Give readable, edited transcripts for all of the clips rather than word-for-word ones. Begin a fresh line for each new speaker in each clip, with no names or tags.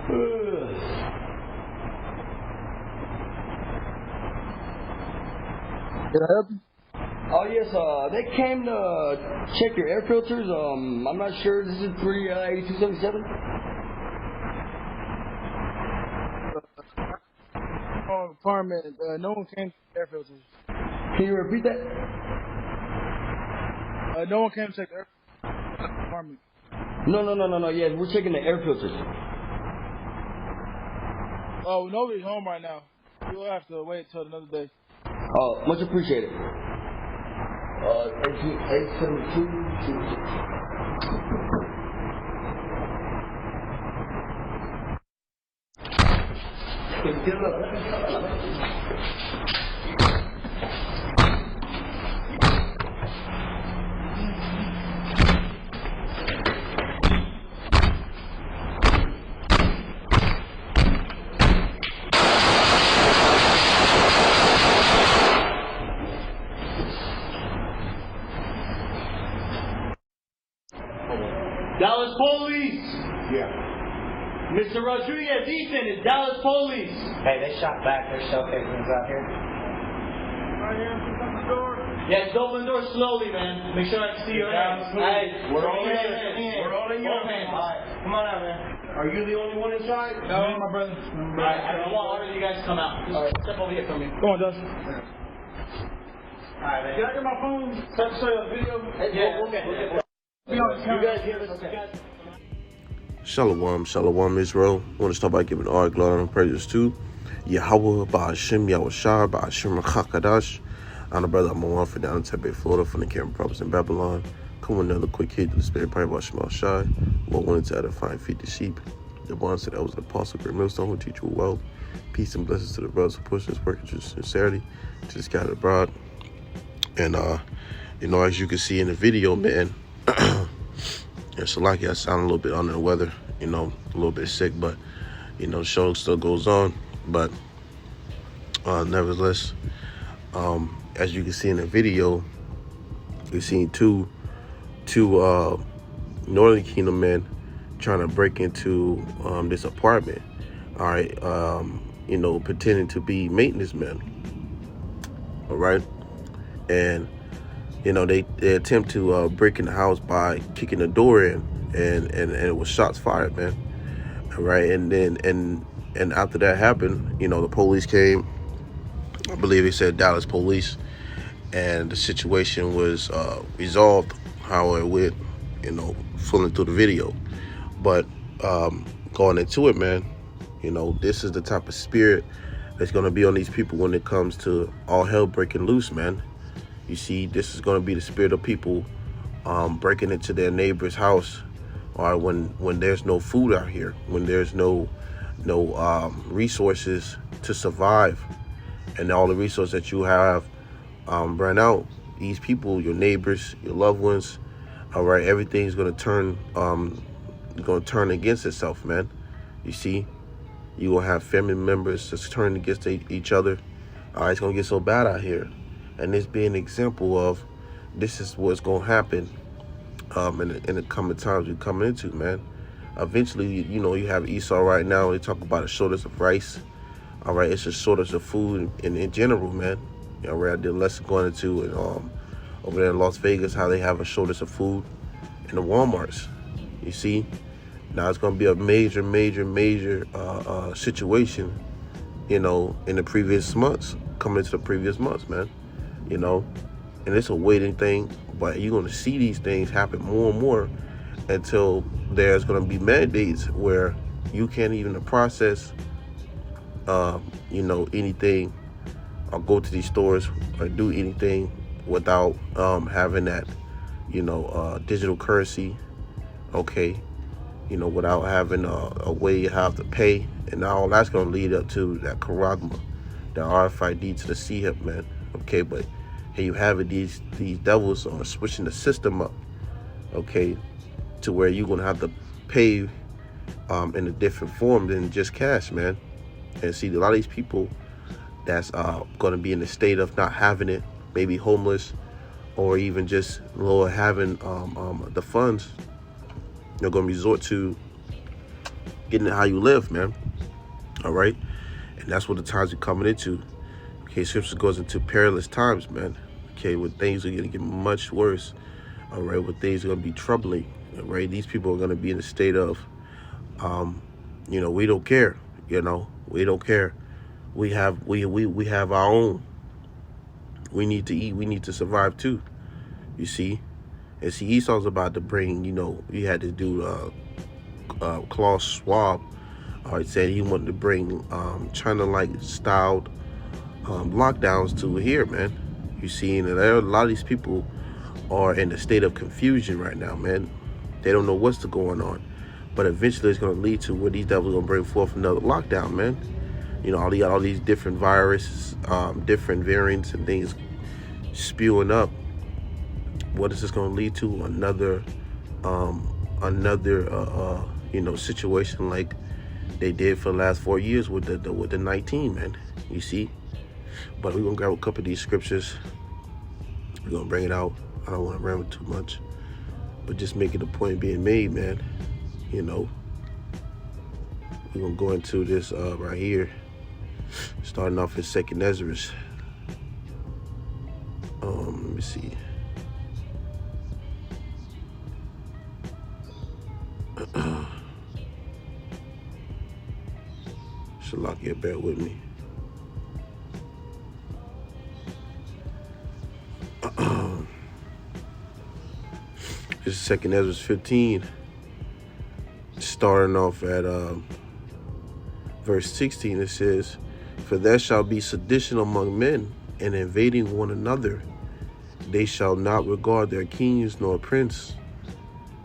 Can I help you?
Oh yes, they came to check your air filters. I'm not sure. This is 38277.
Apartment. No one came to check air filters.
Can you repeat that?
No one came to check the air apartment.
No. Yeah, we're checking the air filters.
Oh, nobody's home right now. You'll have to wait till another day.
Oh, much appreciated. 87226. Dallas Police!
Yeah.
Mr. Rodriguez, Ethan, it's Dallas Police!
Hey, they shot back their shell casings out here.
Right here, open the door.
Yeah, just open the door slowly, man. Make sure I can see your hands. Hey,
We're all in
hands.
here. We're all in here.
Both hands. Alright, come on out, man.
Are you the only one inside?
No, my brother.
Alright, I want all of you guys to come out. Alright, step over here for me.
Go on, Dustin.
Alright, man.
Can I get my phone? Can I show you a video?
Yeah, we'll get it.
Be on the camera.
You guys hear this? Okay.
Shalom, Israel. I want to start by giving all glory and praises to YAHAWAH, BAHASHAM, YAHWASHI, BAHASHAM, QADASH. I'm the brother. I'm on for down in Tempe, Florida, from the Cameron Province in Babylon. Come with another quick hit to the spirit prayer about MILLSTONE. What wanted to edify and feed the sheep. The one said that was the apostle, great MILLSTONE, who teach you well. Peace and blessings to the brothers who push this work with sincerity to the scattered abroad. And, as you can see in the video, man, so like I sound a little bit under the weather, a little bit sick, but the show still goes on. But nevertheless, as you can see in the video, we've seen two Northern Kingdom men trying to break into this apartment. All right, pretending to be maintenance men. All right, and they attempt to break in the house by kicking the door in, and it was shots fired, man. All right, and after that happened, the police came. I believe they said Dallas Police, and the situation was resolved how it went, fooling through the video. But going into it, man, this is the type of spirit that's going to be on these people when it comes to all hell breaking loose, man. You see, this is going to be the spirit of people breaking into their neighbor's house, or when there's no food out here, when there's no resources to survive, and all the resources that you have run out. These people, your neighbors, your loved ones, all right, everything's going to turn against itself, man. You see, you will have family members that's turning against each other. All right, it's going to get so bad out here. And this being an example of this is what's going to happen in the coming times we're coming into, man. Eventually, you have Esau right now. They talk about a shortage of rice. All right, it's a shortage of food in general, man. All right, I did a lesson going into it over there in Las Vegas, how they have a shortage of food in the Walmarts. You see, now it's going to be a major situation, in the previous months, coming into the previous months, man. And it's a waiting thing, but you're going to see these things happen more and more until there's going to be mandates where you can't even process, anything, or go to these stores or do anything without having that, digital currency, okay, without having a way you have to pay, and all that's going to lead up to that charagma, the RFID to the C-hip, man. Okay, but here you have it, these devils are switching the system up, okay, to where you're going to have to pay in a different form than just cash, man. And see, a lot of these people that's going to be in the state of not having it, maybe homeless, or even just having the funds, they're going to resort to getting how you live, man. All right, and that's what the times we're coming into. Okay, Scripture goes into perilous times, man. Okay, when things are gonna get much worse. All right, when things are gonna be troubling. All right, these people are gonna be in a state of, we don't care. We don't care. We have our own. We need to eat. We need to survive too. You see, and see, Esau's about to bring. He had to do Klaus Schwab. Said he wanted to bring China-like styled lockdowns to here, man. You see, and a lot of these people are in a state of confusion right now, man. They don't know what's going on, but eventually it's going to lead to where these devils are going to bring forth another lockdown, man. All these different viruses, different variants and things spewing up. What is this going to lead to? Another situation like they did for the last 4 years with the 19, man. You see, but we're gonna grab a couple of these scriptures. We're gonna bring it out. I don't want to ramble too much, but just making the point being made, man. We're gonna go into this right here, starting off in 2nd Ezra. Let me see. Shalakia, bear with me. This is 2nd Ezra 15, starting off at verse 16. It says, "For there shall be sedition among men, and invading one another. They shall not regard their kings nor prince,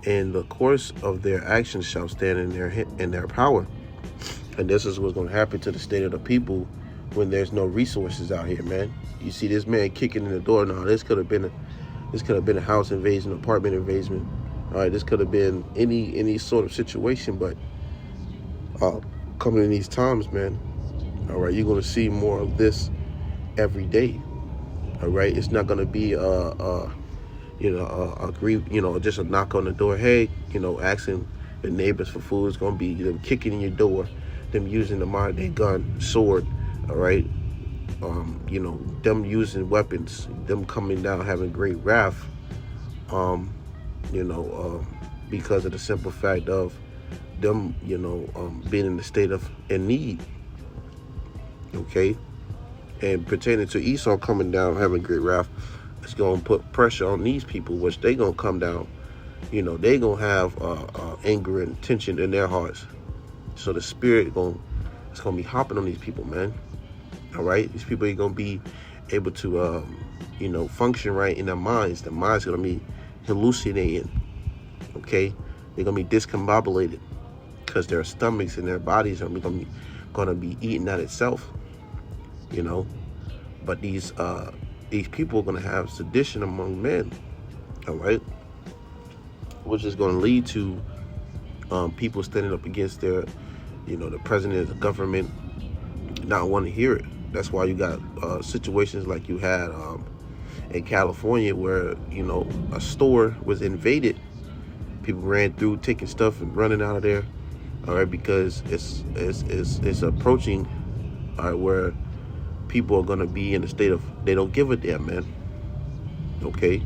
and the course of their actions shall stand in their power." And this is what's going to happen to the state of the people when there's no resources out here, man. You see this man kicking in the door. Now, this could have been a house invasion, apartment invasion. All right, this could have been any sort of situation. But coming in these times, man, all right, you're going to see more of this every day. All right, it's not going to be just a knock on the door. Hey, asking the neighbors for food. It's going to be them kicking in your door, them using the modern day gun, sword. All right, them using weapons, them coming down having great wrath. Because of the simple fact of them, being in the state of in need. Okay, and pertaining to Esau coming down having great wrath, it's going to put pressure on these people, which they going to come down. They going to have anger and tension in their hearts. So the spirit it's going to be hopping on these people, man. All right, these people ain't going to be able to, function right in their minds. Their minds going to be hallucinating. Okay, they're going to be discombobulated because their stomachs and their bodies are going to be eating at itself. But these people are going to have sedition among men. All right, which is going to lead to people standing up against their, the president, the government, not want to hear it. That's why you got situations like you had in California where, a store was invaded. People ran through, taking stuff and running out of there. All right, because it's approaching, all right, where people are going to be in a state of, they don't give a damn, man. Okay.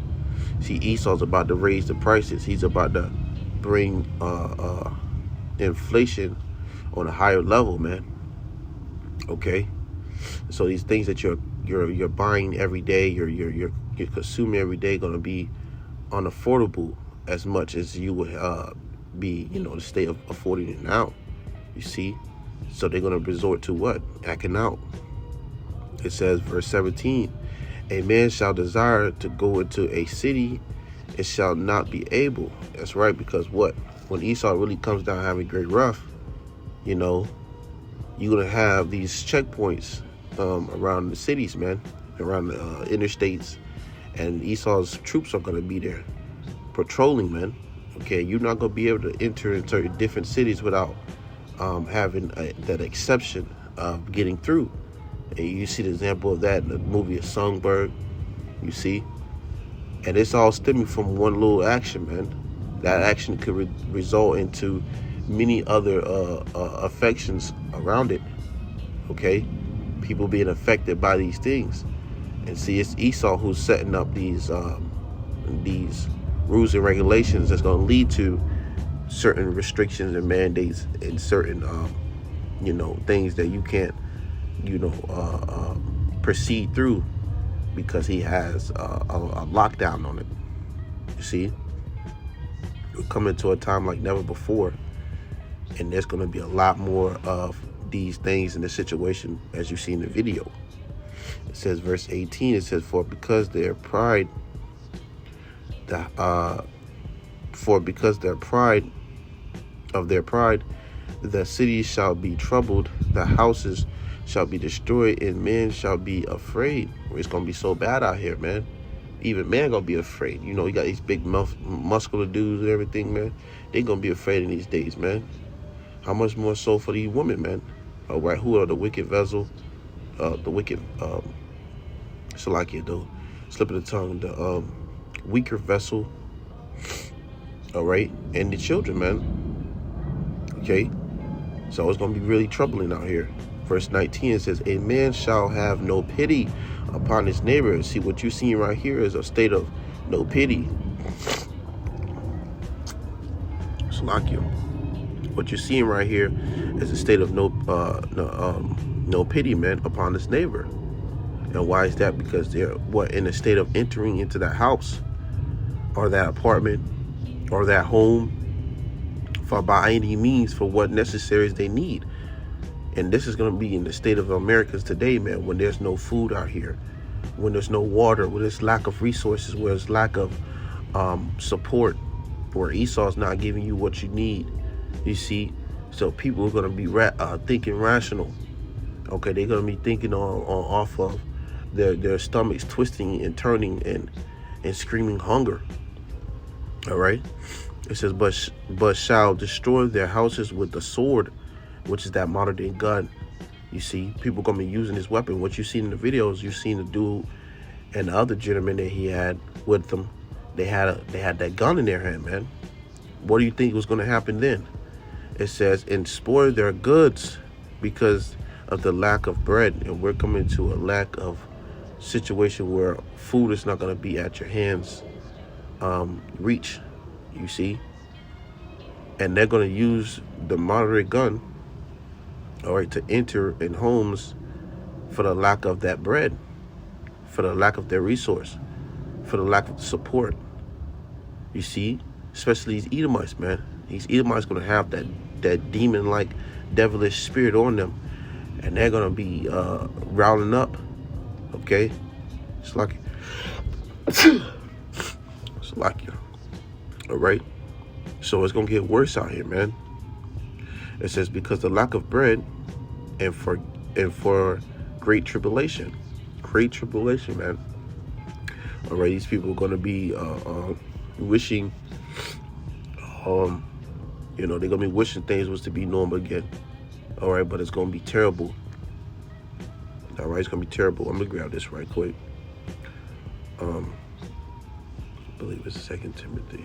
See, Esau's about to raise the prices. He's about to bring inflation on a higher level, man. Okay. So these things that you're buying every day, you're consuming every day, going to be unaffordable as much as you would be, the state of affording it now. You see, so they're going to resort to what? Acting out. It says, verse 17, "A man shall desire to go into a city, and shall not be able." That's right, because what? When Esau really comes down having great wrath, you're going to have these checkpoints around the cities, man, around the interstates, and Esau's troops are going to be there patrolling, man. Okay, you're not going to be able to enter into different cities without having that exception of getting through. And you see the example of that in the movie of Songbird, you see, and it's all stemming from one little action, man. That action could result into many other affections around it. Okay, people being affected by these things. And see, it's Esau who's setting up these rules and regulations that's going to lead to certain restrictions and mandates and certain things that you can't proceed through, because he has a lockdown on it. You see, we're coming to a time like never before, and there's going to be a lot more of these things in the situation, as you see in the video. It says, verse 18, it says, for because their pride of their pride, the cities shall be troubled, the houses shall be destroyed, and men shall be afraid. It's gonna be so bad out here, man. Even men gonna be afraid. You know, you got these big muscular dudes and everything, man. They gonna be afraid in these days, man. How much more so for these women, man? All right, who are the wicked vessel? The wicked, Salakia, though, slip of the tongue, the weaker vessel. All right, and the children, man. Okay, so it's gonna be really troubling out here. Verse 19, it says, a man shall have no pity upon his neighbor. See, what you see right here is a state of no pity. Salakia. What you're seeing right here is a state of no pity, man, upon his neighbor. And why is that? Because they're in a state of entering into that house or that apartment or that home for by any means for what necessaries they need. And this is going to be in the state of Americans today, man, when there's no food out here, when there's no water, when there's lack of resources, where there's lack of support, where Esau's not giving you what you need. You see, so people are going to be thinking rational. Okay, they're going to be thinking off of their stomachs twisting and turning and screaming hunger. All right, it says, but shall destroy their houses with the sword, which is that modern day gun. You see, people are going to be using this weapon. What you seen in the videos, you've seen the dude and the other gentleman that he had with them. They had that gun in their hand, man. What do you think was going to happen then? It says, and spoil their goods because of the lack of bread. And we're coming to a lack of situation where food is not going to be at your hands reach, you see. And they're going to use the moderate gun, all right, to enter in homes for the lack of that bread, for the lack of their resource, for the lack of support. You see, especially these Edomites, man. These Edomites going to have that demon-like devilish spirit on them, and they're going to be rounding up. Okay, it's like all right. So it's gonna get worse out here, man. It says because the lack of bread, and for great tribulation, man. All right, these people are gonna be wishing, they're gonna be wishing things was to be normal again. All right, but it's gonna be terrible. All right, it's gonna be terrible. I'm gonna grab this right quick. I believe it's 2 Timothy.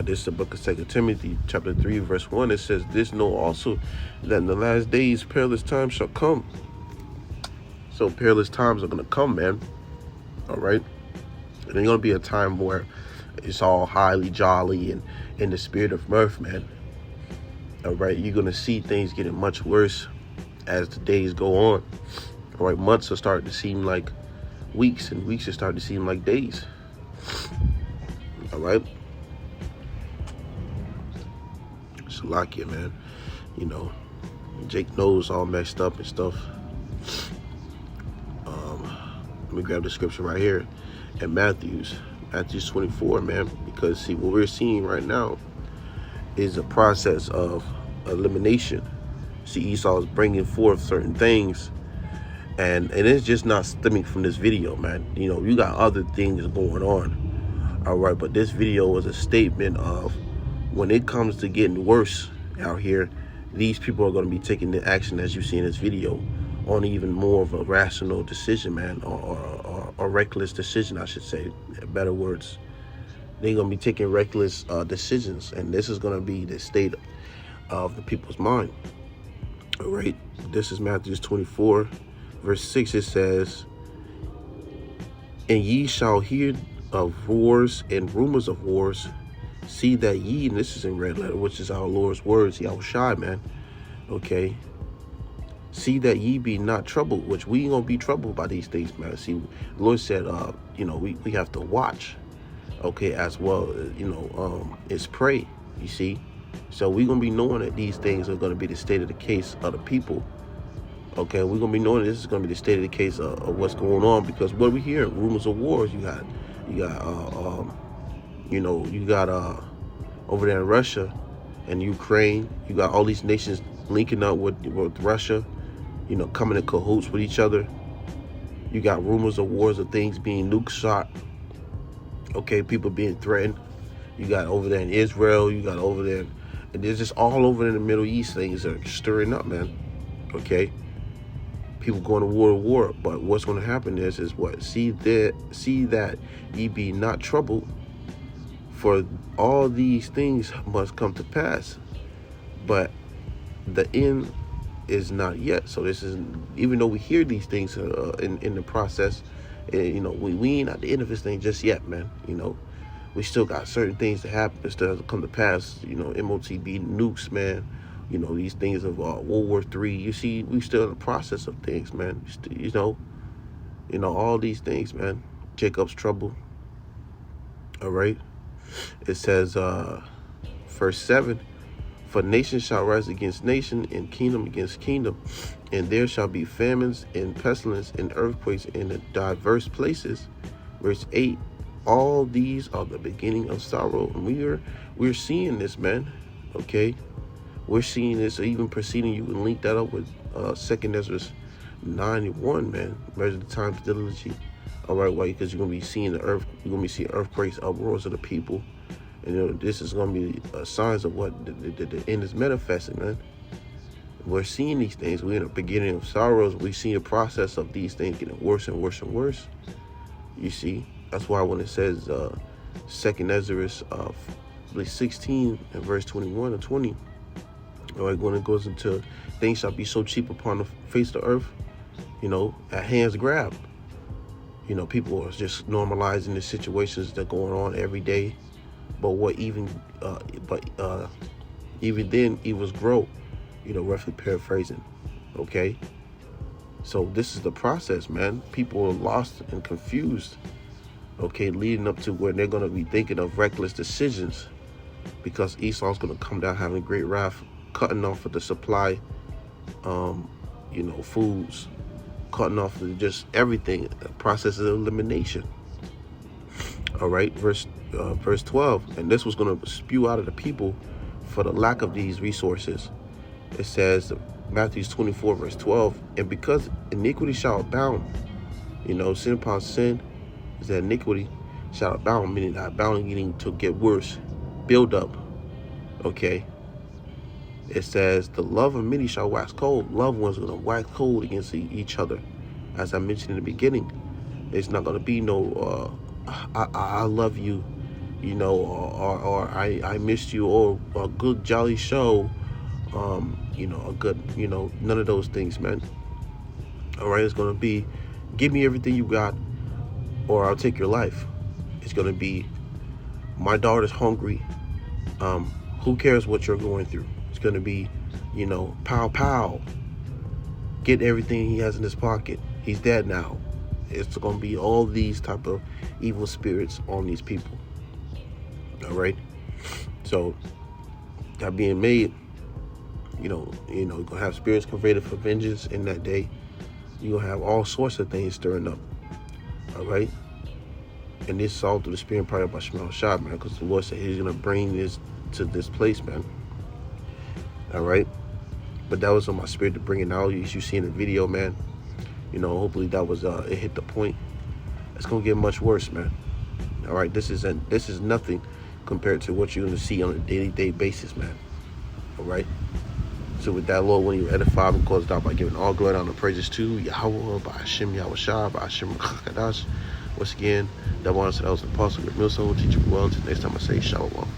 This is the book of 2 Timothy, chapter 3, verse 1. It says, this know also that in the last days perilous times shall come. So perilous times are going to come, man. All right. And there's going to be a time where it's all highly jolly and in the spirit of mirth, man. All right. You're going to see things getting much worse as the days go on. All right. Months are starting to seem like weeks, and weeks are starting to seem like days. All right. Salakia, man. Jake knows all messed up and stuff. Let me grab the scripture right here in Matthew 24, man, because see what we're seeing right now is a process of elimination. See, Esau is bringing forth certain things, and it's just not stemming from this video, man. You got other things going on. All right, but this video was a statement of, when it comes to getting worse out here, these people are going to be taking the action, as you see in this video, on even more of a rational decision, man, or a reckless decision, I should say, in better words. They're going to be taking reckless decisions, and this is going to be the state of the people's mind. All right, this is Matthew 24, verse 6. It says, and ye shall hear of wars and rumors of wars. See that ye, and this is in red letter, which is our Lord's words, YAHWASHI, man. Okay. See that ye be not troubled, which we ain't gonna be troubled by these things, man. See, the Lord said, we have to watch, okay, as well. It's pray, you see. So we're gonna be knowing that these things are gonna be the state of the case of the people. Okay, we're gonna be knowing this is gonna be the state of the case of what's going on, because what we hear, rumors of wars. You got over there in Russia and Ukraine. You got all these nations linking up with Russia, coming in cahoots with each other. You got rumors of wars, of things being nuke shot. Okay, people being threatened. You got over there in Israel. You got over there, and there's just all over in the Middle East, things are stirring up, man. Okay, people going to war. But what's going to happen is what? See that ye be not troubled, for all these things must come to pass, but the end is not yet. So this is, even though we hear these things in the process, we ain't at the end of this thing just yet, man. We still got certain things to happen, still to come to pass. MOTB nukes, man. These things of World War III. You see, we still in the process of things, man. All these things, man. Jacob's trouble. All right. It says, verse 7, for nation shall rise against nation, and kingdom against kingdom, and there shall be famines and pestilence and earthquakes in the diverse places. Verse 8, all these are the beginning of sorrow. And we're seeing this, man. Okay, we're seeing this, even preceding. You can link that up with 2 Ezra 9:1, man. Measure the times diligently. All right, why? Because you're gonna be seeing the earth. You're gonna be seeing earthquakes, uproars of the people, and this is gonna be signs of what the end is manifesting, man. We're seeing these things. We're in the beginning of sorrows. We see a process of these things getting worse and worse and worse. You see, that's why when it says 2 Ezra 16 and verse 21 and 20, all right, when it goes into things shall be so cheap upon the face of the earth, at hands grab. People are just normalizing the situations that are going on every day. But even then, evils grow, roughly paraphrasing. Okay. So this is the process, man. People are lost and confused. Okay, leading up to where they're going to be thinking of reckless decisions, because Esau's going to come down having great wrath, cutting off of the supply, foods, cutting off of just everything, process of elimination. All right, verse 12, and this was going to spew out of the people for the lack of these resources. It says, Matthew 24, verse 12, and because iniquity shall abound, sin upon sin is that iniquity shall abound, meaning that abounding to get worse, build up. Okay. It says, the love of many shall wax cold. Loved ones are going to wax cold against each other. As I mentioned in the beginning, it's not going to be no, I love you, or I missed you, or a good jolly show, a good, none of those things, man. All right, it's going to be, give me everything you got, or I'll take your life. It's going to be, my daughter's hungry. Who cares what you're going through? It's going to be, pow, pow. Get everything he has in his pocket. He's dead now. It's going to be all these type of evil spirits on these people. All right. So that being made, you're going to have spirits converted for vengeance in that day. You're going to have all sorts of things stirring up. All right. And this is all through the spirit and power by YAHWASHI, man, because the Lord said he's going to bring this to this place, man. All right. But that was on my spirit to bring it out. As you see in the video, man, hopefully that was it hit the point. It's gonna get much worse, man. All right, this is nothing compared to what you're gonna see on a day-to-day basis, man. All right. So with that, Lord, when you edify and close it out by giving all glory and praises to Yahawah, BAHASHAM, YAHWASHI, BAHASHAM, QADASH, Once again, that was the Apostle of Millstone, teacher well. Until next time I say YAHAWAH.